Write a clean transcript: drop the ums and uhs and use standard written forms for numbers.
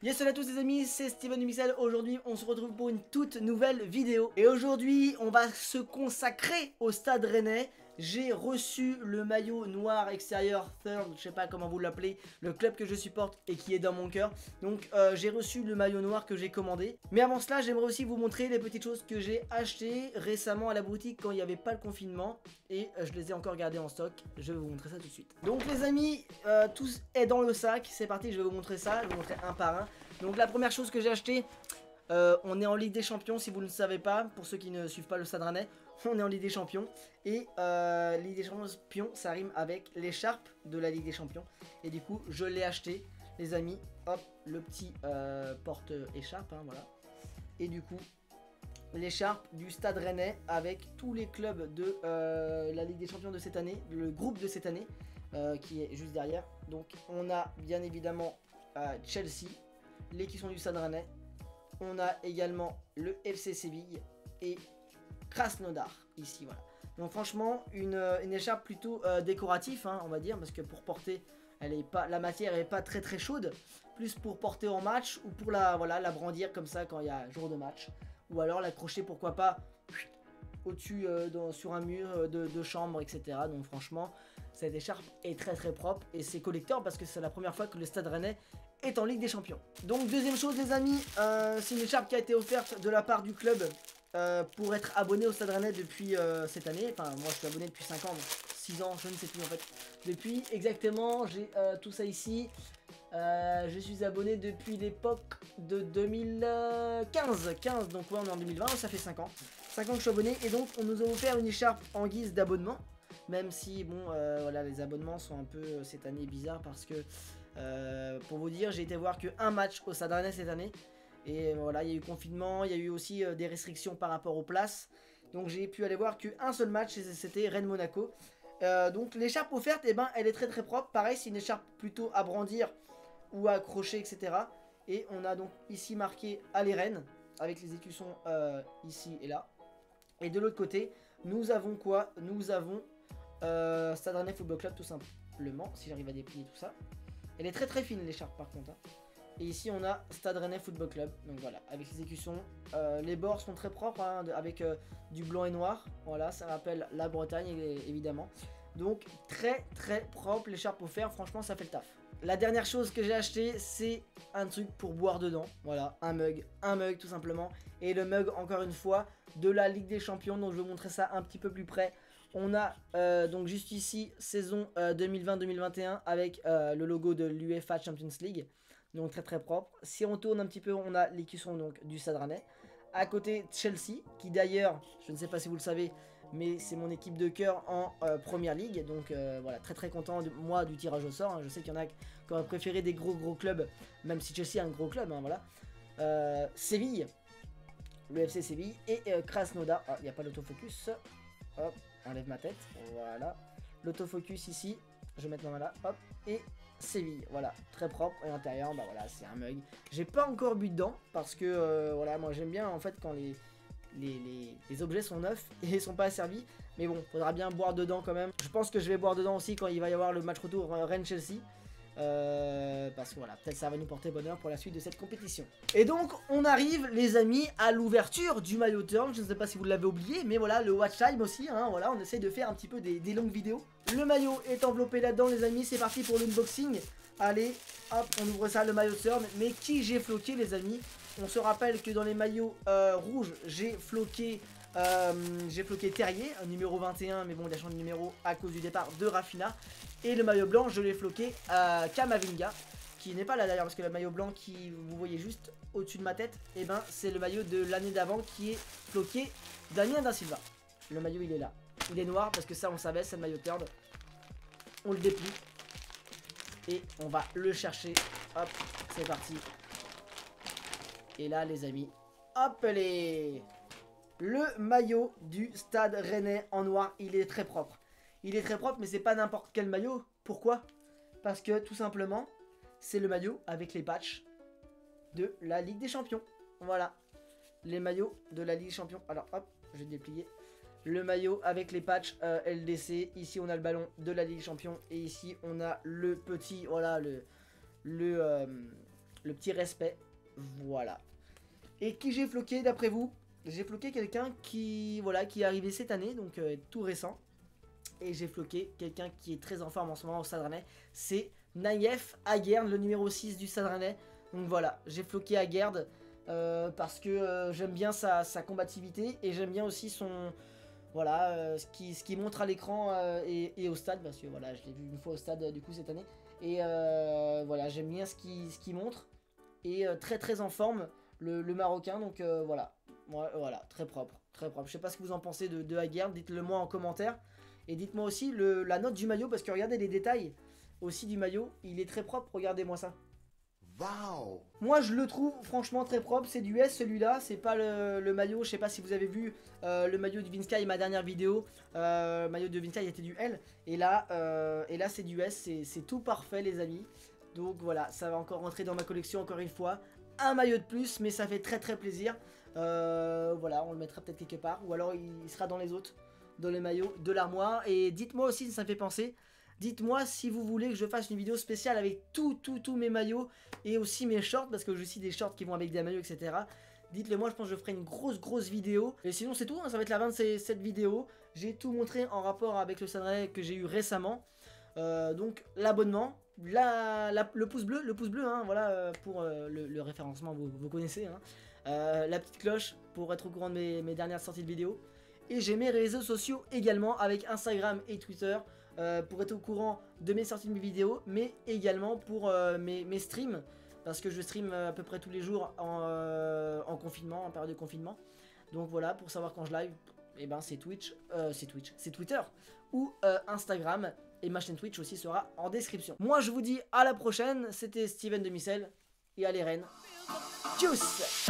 Yes, salut à tous les amis, c'est Steven Dumixel. Aujourd'hui on se retrouve pour une toute nouvelle vidéo. Et aujourd'hui on va se consacrer au Stade Rennais. J'ai reçu le maillot noir extérieur Third, je sais pas comment vous l'appelez, le club que je supporte et qui est dans mon cœur. Donc j'ai reçu le maillot noir que j'ai commandé. Mais avant cela j'aimerais aussi vous montrer les petites choses que j'ai achetées récemment à la boutique quand il n'y avait pas le confinement. Et je les ai encore gardées en stock, je vais vous montrer ça tout de suite. Donc les amis, tout est dans le sac, c'est parti, je vais vous montrer ça, je vais vous montrer un par un. Donc la première chose que j'ai acheté, on est en Ligue des Champions si vous ne le savez pas, pour ceux qui ne suivent pas le Stade Rennais, on est en Ligue des Champions. Et Ligue des Champions ça rime avec l'écharpe de la Ligue des Champions. Et du coup je l'ai acheté les amis, hop le petit porte-écharpe, hein, voilà. Et du coup l'écharpe du Stade Rennais avec tous les clubs de la Ligue des Champions de cette année, le groupe de cette année qui est juste derrière. Donc on a bien évidemment Chelsea, l'équipe du Stade Rennais. On a également le FC Séville et Krasnodar ici, voilà. Donc franchement une écharpe plutôt décorative, hein, on va dire, parce que pour porter elle est pas, la matière est pas très chaude, plus pour porter en match ou pour la brandir comme ça quand il y a jour de match, ou alors l'accrocher pourquoi pas au-dessus sur un mur de chambre, etc. Donc franchement cette écharpe est très propre et c'est collector parce que c'est la première fois que le Stade Rennais est en Ligue des Champions. Donc deuxième chose les amis, c'est une écharpe qui a été offerte de la part du club pour être abonné au Stade Rennais depuis cette année. Enfin moi je suis abonné depuis 5 ans, donc 6 ans, je ne sais plus en fait. Depuis exactement, j'ai tout ça ici. Je suis abonné depuis l'époque de 2015, donc ouais, on est en 2020, ça fait 5 ans. 5 ans que je suis abonné et donc on nous a offert une écharpe en guise d'abonnement. Même si bon voilà, les abonnements sont un peu cette année bizarres parce que pour vous dire j'ai été voir que un match au Stade Rennais cette année. Et voilà, il y a eu confinement, il y a eu aussi des restrictions par rapport aux places. Donc j'ai pu aller voir qu'un seul match, c'était Rennes-Monaco. Donc l'écharpe offerte, eh ben, elle est très propre. Pareil, c'est une écharpe plutôt à brandir ou à accrocher, etc. Et on a donc ici marqué Allez Rennes, avec les écussons ici et là. Et de l'autre côté, nous avons quoi? Nous avons Stade Rennais Football Club tout simplement, si j'arrive à déplier tout ça. Elle est très fine l'écharpe par contre, hein. Et ici on a Stade Rennais Football Club, donc voilà, avec les écussons. Les bords sont très propres, hein, avec du blanc et noir. Voilà, ça rappelle la Bretagne évidemment. Donc très propre l'écharpe offerte, franchement ça fait le taf. La dernière chose que j'ai acheté, c'est un truc pour boire dedans. Voilà, un mug tout simplement. Et le mug, encore une fois, de la Ligue des Champions. Donc je vais vous montrer ça un petit peu plus près. On a donc juste ici saison 2020-2021 avec le logo de l'UEFA Champions League. Donc très propre. Si on tourne un petit peu, on a l'écusson donc du Stade Rennais. À côté Chelsea, qui d'ailleurs, je ne sais pas si vous le savez, mais c'est mon équipe de cœur en Première Ligue. Donc voilà, très content moi du tirage au sort, hein. Je sais qu'il y en a qui auraient préféré des gros clubs, même si Chelsea est un gros club, hein, voilà. Séville, le FC Séville et Krasnodar. Ah, il n'y a pas l'autofocus. Hop, enlève ma tête, voilà. L'autofocus ici, je vais mettre ma main là, hop, et Séville, voilà, très propre. Et l'intérieur, bah voilà, c'est un mug. J'ai pas encore bu dedans parce que voilà, moi j'aime bien en fait quand les objets sont neufs et sont pas servis. Mais bon, faudra bien boire dedans quand même. Je pense que je vais boire dedans aussi quand il va y avoir le match retour Rennes-Chelsea. Parce que voilà, peut-être ça va nous porter bonheur pour la suite de cette compétition. Et donc on arrive les amis à l'ouverture du maillot turn. Je ne sais pas si vous l'avez oublié, mais voilà, le watch time aussi, hein, voilà, on essaie de faire un petit peu des longues vidéos. Le maillot est enveloppé là-dedans les amis, c'est parti pour l'unboxing. Allez, hop, on ouvre ça, le maillot turn. Mais qui j'ai floqué les amis? On se rappelle que dans les maillots rouges, j'ai floqué Terrier, numéro 21, mais bon il a changé de numéro à cause du départ de Rafinha. Et le maillot blanc, je l'ai floqué à Kamavinga, qui n'est pas là d'ailleurs, parce que le maillot blanc qui vous voyez juste au-dessus de ma tête, et ben c'est le maillot de l'année d'avant qui est floqué Damien Da Silva. Le maillot il est là, il est noir parce que ça on savait, c'est le maillot third. On le déplie et on va le chercher. Hop, c'est parti. Et là les amis, hop les... Le maillot du Stade Rennais en noir, il est très propre. Il est très propre, mais c'est pas n'importe quel maillot. Pourquoi? Parce que tout simplement, c'est le maillot avec les patchs de la Ligue des Champions. Voilà, les maillots de la Ligue des Champions. Alors hop, je vais déplier. Le maillot avec les patchs LDC. Ici, on a le ballon de la Ligue des Champions. Et ici, on a le petit, voilà, le le petit respect. Voilà. Et qui j'ai floqué d'après vous? J'ai floqué quelqu'un qui, voilà, qui est arrivé cette année, donc tout récent. Et j'ai floqué quelqu'un qui est très en forme en ce moment au Stade Rennais. C'est Naïef Aguerd, le numéro 6 du Stade Rennais. Donc voilà, j'ai floqué Aguerd parce que j'aime bien sa combativité. Et j'aime bien aussi son... Voilà, ce qui montre à l'écran et au stade. Parce que voilà, je l'ai vu une fois au stade du coup cette année. Et voilà, j'aime bien ce qu'il montre. Et très très en forme, le Marocain. Donc voilà. Ouais, voilà, très propre, très propre. Je sais pas ce que vous en pensez de Aguerd, dites-le moi en commentaire. Et dites-moi aussi la note du maillot, parce que regardez les détails aussi du maillot, il est très propre, regardez-moi ça. Wow. Moi je le trouve franchement très propre, c'est du S celui-là, c'est pas le maillot, je sais pas si vous avez vu le maillot de Vinsky, ma dernière vidéo, le maillot de Vinsky était du L, et là c'est du S, c'est tout parfait les amis. Donc voilà, ça va encore rentrer dans ma collection encore une fois, un maillot de plus, mais ça fait très très plaisir. Voilà, on le mettra peut-être quelque part, ou alors il sera dans les autres, dans les maillots de l'armoire. Et dites-moi aussi si ça me fait penser, dites-moi si vous voulez que je fasse une vidéo spéciale avec tous mes maillots et aussi mes shorts, parce que j'ai aussi des shorts qui vont avec des maillots, etc. Dites-le moi, je pense que je ferai une grosse vidéo. Et sinon c'est tout, hein, ça va être la fin de cette vidéo. J'ai tout montré en rapport avec le Stade Rennais que j'ai eu récemment. Donc l'abonnement, le pouce bleu, hein, voilà, pour le référencement, vous connaissez, hein. La petite cloche pour être au courant de mes dernières sorties de vidéos. Et j'ai mes réseaux sociaux également avec Instagram et Twitter pour être au courant de mes sorties de mes vidéos, mais également pour mes streams, parce que je stream à peu près tous les jours en confinement, en période de confinement. Donc voilà, pour savoir quand je live, et ben c'est c'est Twitter ou Instagram, et ma chaîne Twitch aussi sera en description. Moi je vous dis à la prochaine, c'était Steven de Micelle, et allez Rennes, tchuss.